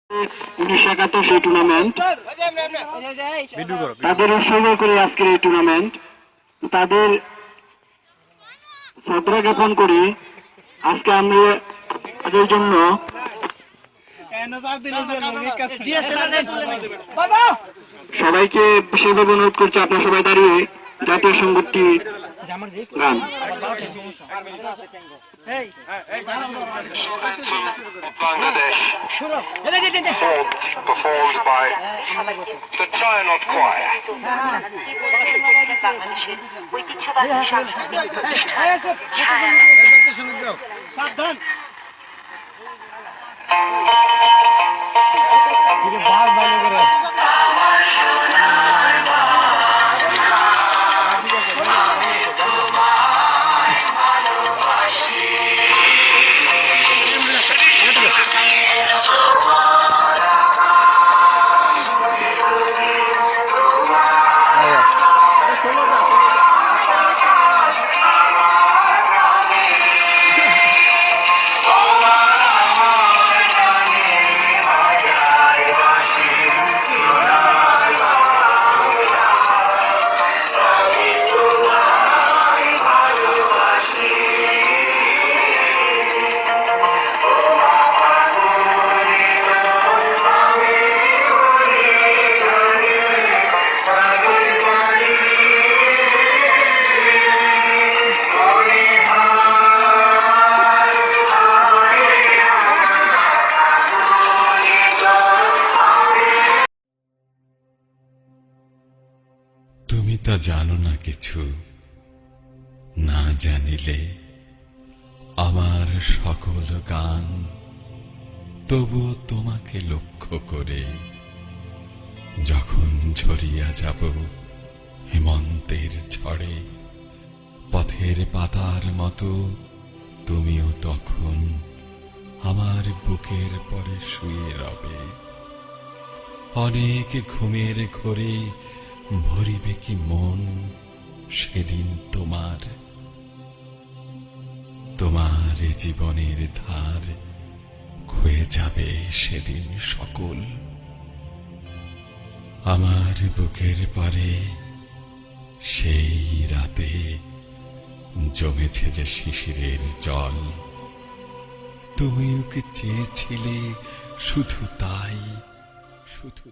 1971 সেই টুর্নামেন্ট তাদের উৎসর্গ করে আজকের এই টুর্নামেন্ট। তাদের শ্রদ্ধা জ্ঞাপন করি। আজকে আমরা তাদের জন্য সবাইকে বিশেষভাবে অনুরোধ করছি, আপনারা সবাই দাঁড়িয়ে জাতীয় সংগীতটি গান। Bangladesh, performed by the Trianot Choir. সাবধান। তুমি তা জানো না কিছু, না জানিলে আমার সকল গান তবুও তোমাকে লক্ষ্য করে। যখন ঝরিয়া যাব হেমন্তের ঝড়ে, পথের পাতার মতো তুমিও তখন আমার বুকের পরে শুয়ে রবে। অনেক ঘুমের ঘোরে ভরিবে কি মন সেদিন তোমার, তোমার জীবনের ধার ক্ষয়ে যাবে সেদিন সকল। আমার বুকের পারে সেই রাতে জমেছে যে শিশিরের জল, তুমিও কি চেয়েছিলে শুধু তাই, শুধু